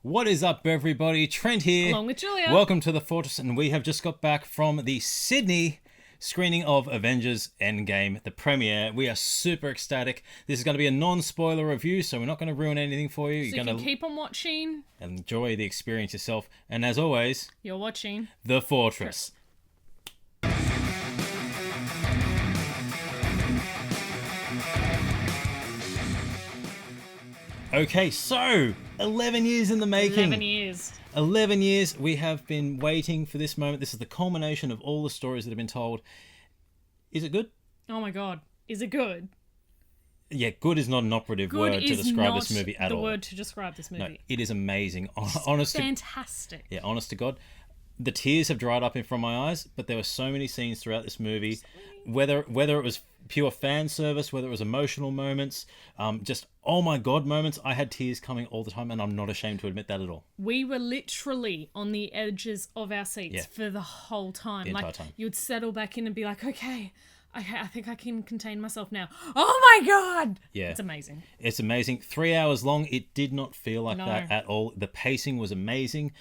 What is up, everybody? Trent here. Along with Julia. Welcome to the Fortress, and we have just got back from the Sydney screening of Avengers Endgame, the premiere. We are super ecstatic. This is going to be a non-spoiler review, so we're not going to ruin anything for you. So You're you going can to keep on watching. enjoy the experience yourself. And as always, You're watching the Fortress. Okay, so 11 years in the making. 11 years. 11 years we have been waiting for this moment. This is the culmination of all the stories that have been told. Is it good? Oh my god. Is it good? Yeah, good is not an operative word to describe this movie at all. the word to describe this movie. No, it is amazing. Honest fantastic. Honest to God. The tears have dried up in front of my eyes, but there were so many scenes throughout this movie, whether it was pure fan service, whether it was emotional moments, just oh my god moments. I had tears coming all the time, and I'm not ashamed to admit that at all. We were literally on the edges of our seats for the whole time. The entire time. You'd settle back in and be like, okay, I think I can contain myself now. Oh my god! Yeah. It's amazing. It's amazing. 3 hours long. It did not feel like that at all. The pacing was amazing.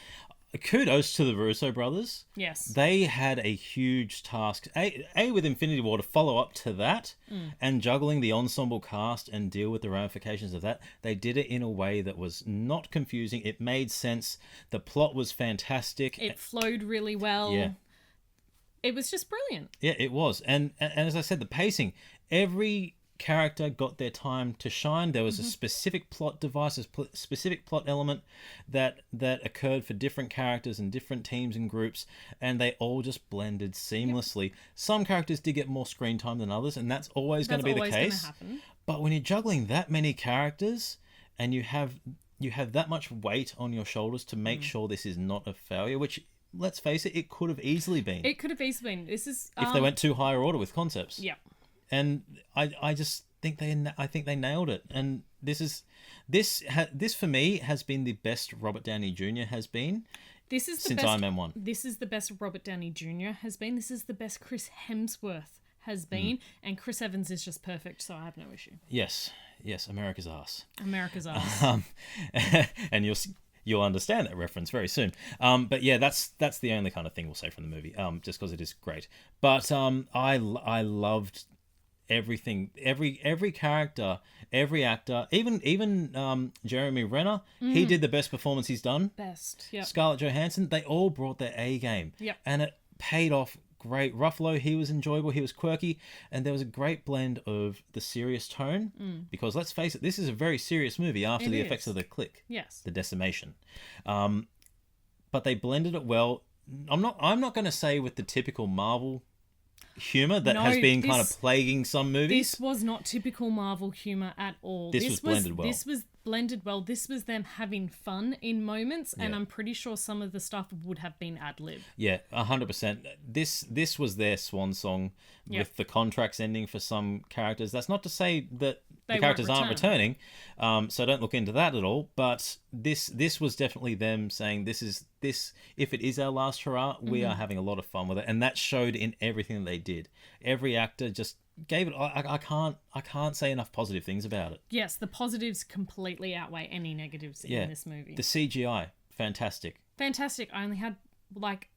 Kudos to the Russo Brothers. Yes. They had a huge task. A with Infinity War to follow up to that and juggling the ensemble cast and deal with the ramifications of that. They did it in a way that was not confusing. It made sense. The plot was fantastic. It flowed really well. Yeah. It was just brilliant. Yeah, it was. And as I said, the pacing, every character got their time to shine. There was a specific plot device, a specific plot element that occurred for different characters and different teams and groups, and they all just blended seamlessly. Some characters did get more screen time than others, and that's always going to be the case. But when you're juggling that many characters and you have that much weight on your shoulders to make sure this is not a failure, which, let's face it could have easily been. It could have easily been. This is if they went too higher order with concepts. Yeah. And I just think they nailed it. And this for me has been the best Robert Downey Jr. has been. Since Iron Man 1. This is the best Robert Downey Jr. has been. This is the best Chris Hemsworth has been, and Chris Evans is just perfect. So I have no issue. Yes, America's ass. America's ass. And you'll understand that reference very soon. But yeah, that's the only kind of thing we'll say from the movie. Just because it is great. But I loved everything, every character, every actor, even Jeremy Renner, he did the best performance he's done. Best, yeah. Scarlett Johansson, they all brought their A game. Yep. And it paid off great. Ruffalo, he was enjoyable, he was quirky, and there was a great blend of the serious tone, because let's face it, this is a very serious movie after the effects of the click. Yes. The decimation. But they blended it well. I'm not going to say with the typical Marvel humor that has been kind of plaguing some movies. This was not typical Marvel humor at all. This was blended well. This was blended well. This was them having fun in moments, and I'm pretty sure some of the stuff would have been ad-lib. Yeah, 100%. This was their swan song with the contracts ending for some characters. That's not to say that the characters aren't returning, so don't look into that at all. But this was definitely them saying this. If it is our last hurrah, we are having a lot of fun with it, and that showed in everything that they did. Every actor just gave it. I can't say enough positive things about it. Yes, the positives completely outweigh any negatives in this movie. The CGI, fantastic. Fantastic. I only had like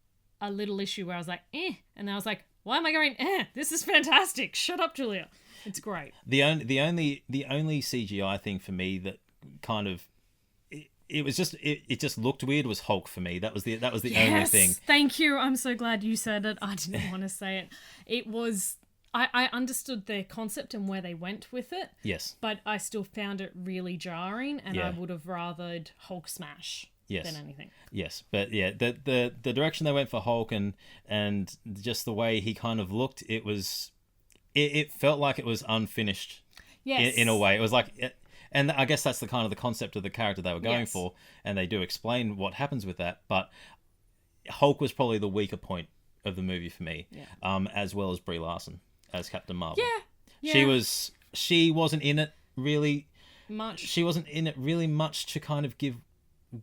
a little issue where I was like, and then I was like, why am I going, This is fantastic. Shut up, Julia. It's great. The only CGI thing for me that kind of it just looked weird was Hulk for me. That was the only thing. Thank you. I'm so glad you said it. I didn't want to say it. It was I understood their concept and where they went with it. Yes. But I still found it really jarring, and I would have rathered Hulk smash than anything. Yes. But yeah, the direction they went for Hulk and just the way he kind of looked, it felt like it was unfinished. Yes. In a way. It was like, and I guess that's the kind of the concept of the character they were going for, and they do explain what happens with that. But Hulk was probably the weaker point of the movie for me, as well as Brie Larson as Captain Marvel. Yeah. She wasn't in it really much. She wasn't in it really much to kind of give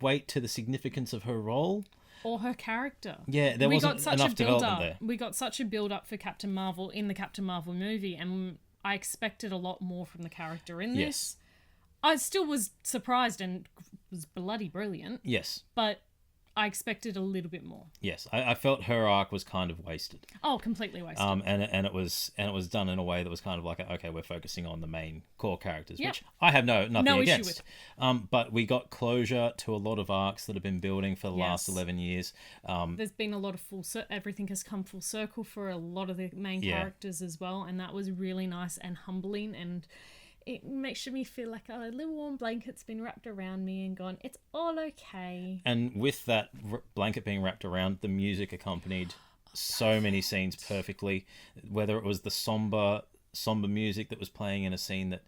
weight to the significance of her role. Or her character. Yeah, there wasn't enough development there. We got such a build-up for Captain Marvel in the Captain Marvel movie, and I expected a lot more from the character in this. I still was surprised and was bloody brilliant, Yes. but I expected a little bit more. Yes, I felt her arc was kind of wasted. Oh, completely wasted. And it was done in a way that was kind of like, okay, we're focusing on the main core characters, Yep. which I have nothing No issue against. But we got closure to a lot of arcs that have been building for the last 11 years. There's been a lot of everything has come full circle for a lot of the main characters as well, and that was really nice and humbling, and it makes me feel like a little warm blanket's been wrapped around me and gone, it's all okay. And with that blanket being wrapped around, the music accompanied so many scenes perfectly. Whether it was the somber music that was playing in a scene that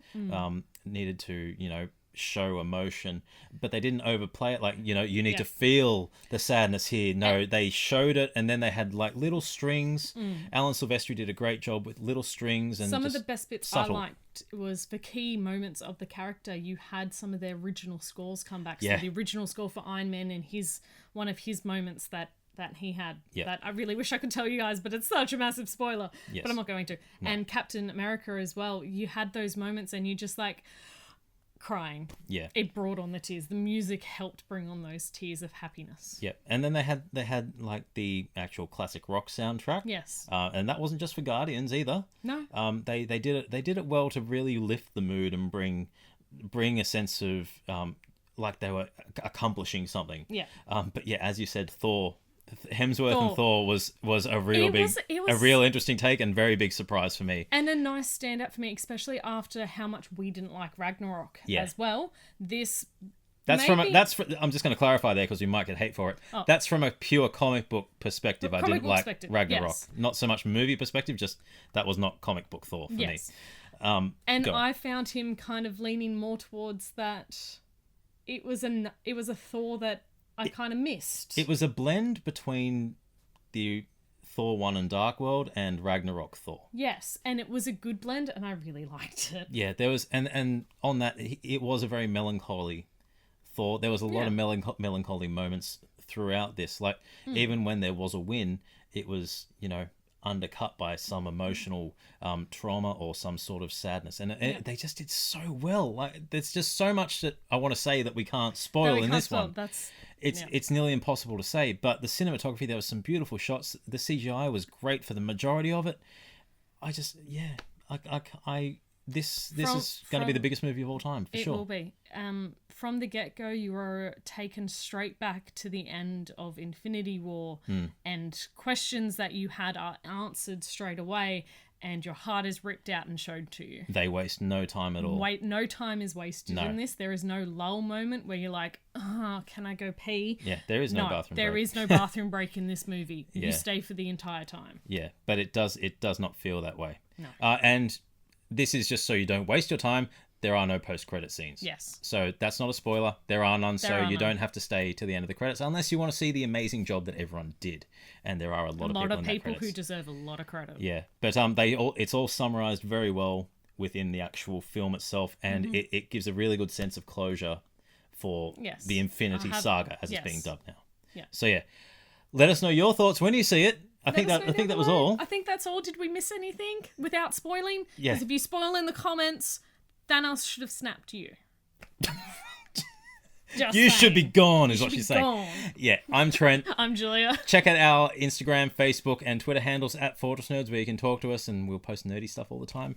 needed to, show emotion, but they didn't overplay it. Like, you need to feel the sadness here. No, they showed it, and then they had like little strings. Alan Silvestri did a great job with little strings, and some of the best bits subtle. I liked was the key moments of the character. You had some of their original scores come back. So the original score for Iron Man and one of his moments that he had that I really wish I could tell you guys, but it's such a massive spoiler. Yes. But I'm not going to. No. And Captain America as well. You had those moments, and you just like crying. Yeah. It brought on the tears. The music helped bring on those tears of happiness. Yeah. And then they had like the actual classic rock soundtrack. Yes. And that wasn't just for Guardians either. No. They did it well to really lift the mood and bring a sense of like they were accomplishing something. Yeah. But yeah, as you said, Hemsworth and Thor was a real interesting take and very big surprise for me. And a nice standout for me, especially after how much we didn't like Ragnarok as well. I'm just going to clarify there because we might get hate for it. Oh. That's from a pure comic book perspective. I didn't like Ragnarok. Yes. Not so much movie perspective, just that was not comic book Thor for me. And I found him kind of leaning more towards that. It was a Thor that I kind of missed. It was a blend between the Thor 1 and Dark World and Ragnarok Thor. Yes, and it was a good blend, and I really liked it. Yeah, there was, and on that, it was a very melancholy Thor. There was a lot of melancholy moments throughout this. Like, even when there was a win, it was, undercut by some emotional trauma or some sort of sadness, and they just did so well. Like, there's just so much that I want to say that we can't spoil in this one. It's nearly impossible to say, but the cinematography, there was some beautiful shots. The CGI was great for the majority of it. This is going to be the biggest movie of all time, for sure. It will be. From the get-go, you were taken straight back to the end of Infinity War, and questions that you had are answered straight away, and your heart is ripped out and showed to you. They waste no time at all. No time is wasted in this. There is no lull moment where you're like, can I go pee? Yeah, there is no bathroom break. There is no bathroom break in this movie. You stay for the entire time. Yeah, but it does not feel that way. No. And this is just so you don't waste your time. There are no post-credit scenes. Yes. So that's not a spoiler. There are none, you don't have to stay to the end of the credits unless you want to see the amazing job that everyone did. And there are a lot of people who deserve a lot of credit. Yeah, but it's all summarized very well within the actual film itself, and it gives a really good sense of closure for the Infinity Saga as it's being dubbed now. Yeah. So yeah, let us know your thoughts when you see it. I think that was all. I think that's all. Did we miss anything without spoiling? Yeah. Because if you spoil in the comments, Thanos should have snapped you. You should be gone, is what she's saying. Yeah, I'm Trent. I'm Julia. Check out our Instagram, Facebook, and Twitter handles at Fortress Nerds, where you can talk to us, and we'll post nerdy stuff all the time.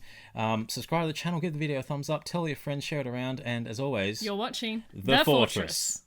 Subscribe to the channel, give the video a thumbs up, tell your friends, share it around, and as always, you're watching The Fortress.